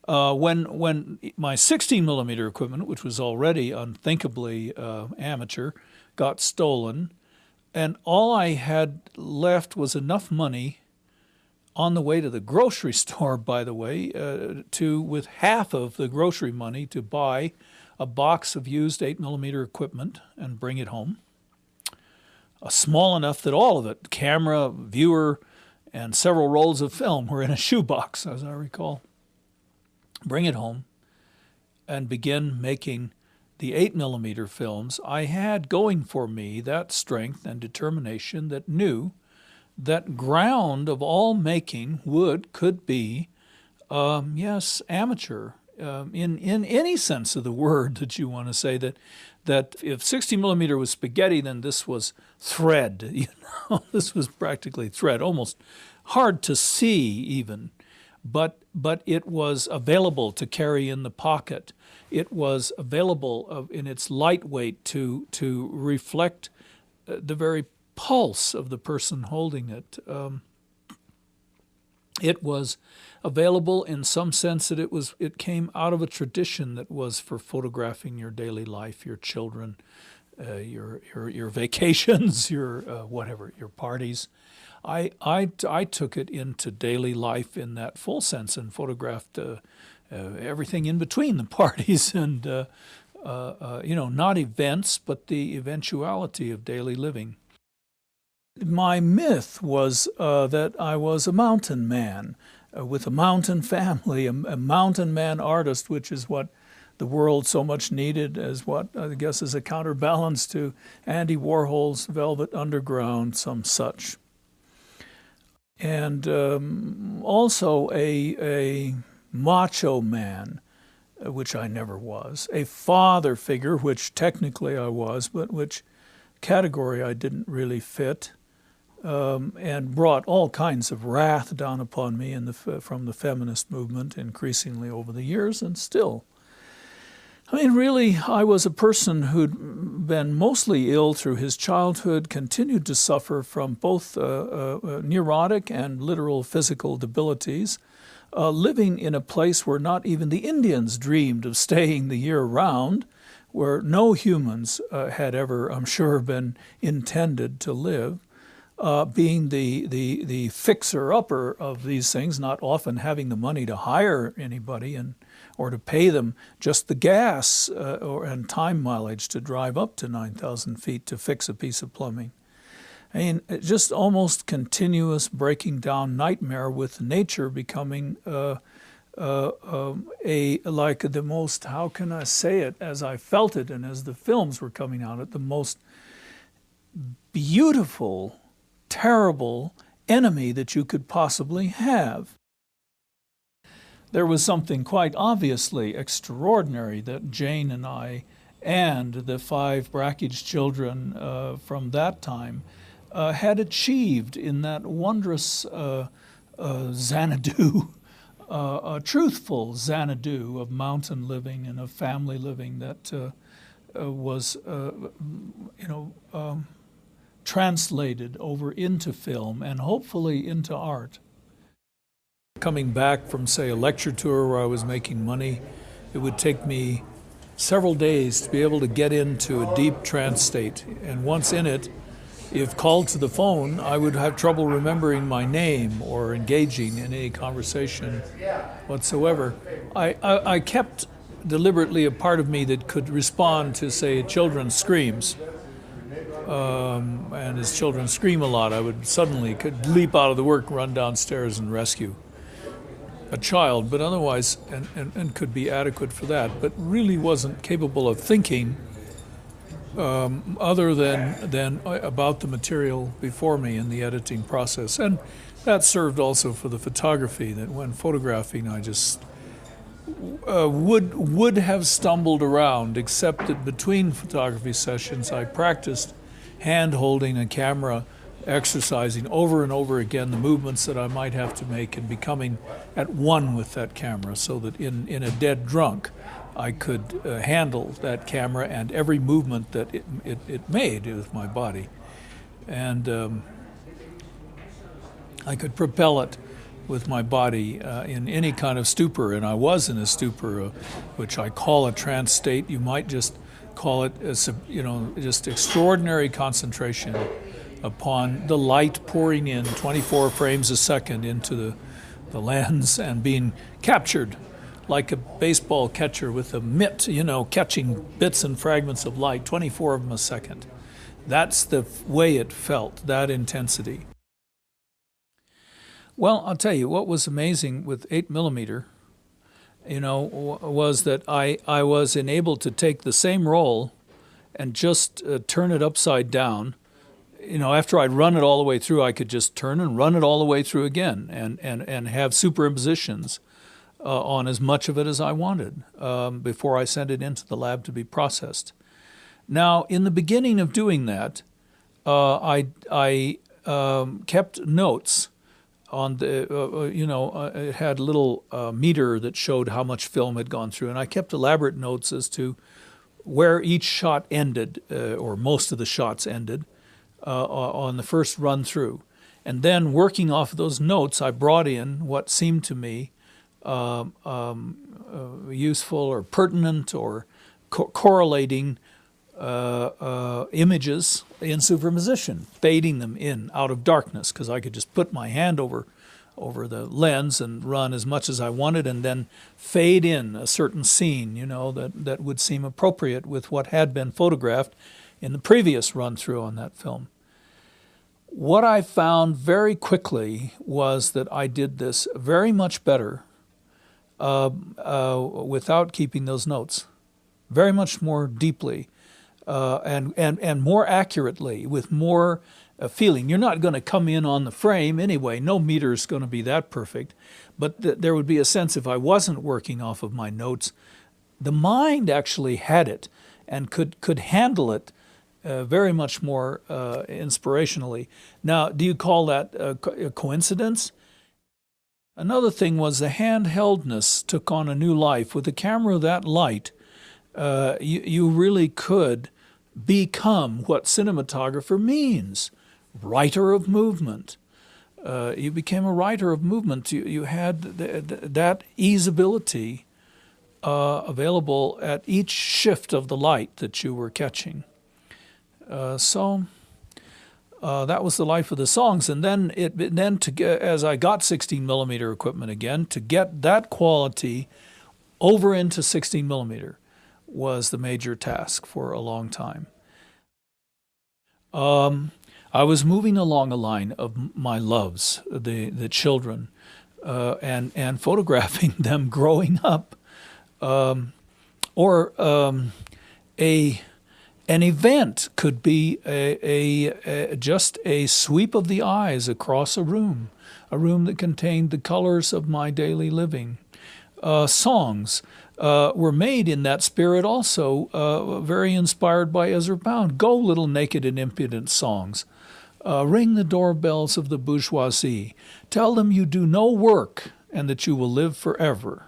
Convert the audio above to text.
When my 16 millimeter equipment, which was already unthinkably amateur, got stolen, and all I had left was enough money on the way to the grocery store, by the way, with half of the grocery money to buy a box of used 8 millimeter equipment and bring it home. Small enough that all of it, camera, viewer, and several rolls of film, were in a shoebox, as I recall. Bring it home and begin making the 8 millimeter films. I had going for me that strength and determination that knew that ground of all making could be, yes, amateur, in any sense of the word that you want to say, that if 60 millimeter was spaghetti, then this was thread. This was practically thread, almost hard to see even, but it was available to carry in the pocket. It was available in its lightweight to reflect the very pulse of the person holding it. It was available in some sense that it came out of a tradition that was for photographing your daily life, your children, your vacations, your whatever, your parties. I took it into daily life in that full sense and photographed everything in between the parties and not events, but the eventuality of daily living. My myth was that I was a mountain man with a mountain family, a mountain man artist, which is what the world so much needed, as what I guess is a counterbalance to Andy Warhol's Velvet Underground, some such. And also a macho man, which I never was, a father figure, which technically I was, but which category I didn't really fit. And brought all kinds of wrath down upon me from the feminist movement increasingly over the years, and still. I mean, really, I was a person who'd been mostly ill through his childhood, continued to suffer from both neurotic and literal physical debilities, living in a place where not even the Indians dreamed of staying the year round, where no humans had ever, I'm sure, been intended to live. Being the fixer-upper of these things, not often having the money to hire anybody or to pay them just the gas and time mileage to drive up to 9,000 feet to fix a piece of plumbing. I mean, just almost continuous breaking down nightmare with nature becoming like the most, how can I say it, as I felt it and as the films were coming out, the most beautiful, terrible enemy that you could possibly have. There was something quite obviously extraordinary that Jane and I and the 5 Brakhage children from that time had achieved in that wondrous Xanadu, truthful Xanadu of mountain living and of family living that was, translated over into film and hopefully into art. Coming back from, say, a lecture tour where I was making money, it would take me several days to be able to get into a deep trance state. And once in it, if called to the phone, I would have trouble remembering my name or engaging in any conversation whatsoever. I kept deliberately a part of me that could respond to, say, children's screams. And as children scream a lot, I would suddenly could leap out of the work, run downstairs and rescue a child, but otherwise, and could be adequate for that, but really wasn't capable of thinking other than about the material before me in the editing process. And that served also for the photography, that when photographing I just would have stumbled around, except that between photography sessions I practiced hand-holding a camera, exercising over and over again the movements that I might have to make and becoming at one with that camera, so that in a dead drunk I could handle that camera and every movement that it made with my body. And I could propel it with my body in any kind of stupor, and I was in a stupor, which I call a trance state. You might just call it, just extraordinary concentration upon the light pouring in 24 frames a second into the lens and being captured like a baseball catcher with a mitt, catching bits and fragments of light, 24 of them a second. That's the way it felt, that intensity. Well, I'll tell you, what was amazing with 8 millimeter, was that I was enabled to take the same roll and just turn it upside down. After I'd run it all the way through, I could just turn and run it all the way through again and have superimpositions on as much of it as I wanted before I sent it into the lab to be processed. Now, in the beginning of doing that, I kept notes on the, it had a little meter that showed how much film had gone through, and I kept elaborate notes as to where each shot ended, or most of the shots ended, on the first run through. And then working off of those notes, I brought in what seemed to me useful or pertinent or correlating images in superimposition, fading them in out of darkness, because I could just put my hand over the lens and run as much as I wanted, and then fade in a certain scene, that would seem appropriate with what had been photographed in the previous run through on that film. What I found very quickly was that I did this very much better without keeping those notes, very much more deeply and more accurately, with more feeling. You're not going to come in on the frame anyway. No meter is going to be that perfect, but there would be a sense if I wasn't working off of my notes, the mind actually had it and could handle it very much more inspirationally. Now, do you call that a coincidence? Another thing was the handheldness took on a new life. With a camera that light, you really could become what cinematographer means, writer of movement. You became a writer of movement. You had that easeability available at each shift of the light that you were catching. So that was the life of the songs. And then as I got 16 millimeter equipment again, to get that quality over into 16 millimeter was the major task for a long time. I was moving along a line of my loves, the children, and photographing them growing up, or an event could be just a sweep of the eyes across a room that contained the colors of my daily living. Songs were made in that spirit also, very inspired by Ezra Pound. Go, little naked and impudent songs. Ring the doorbells of the bourgeoisie. Tell them you do no work and that you will live forever.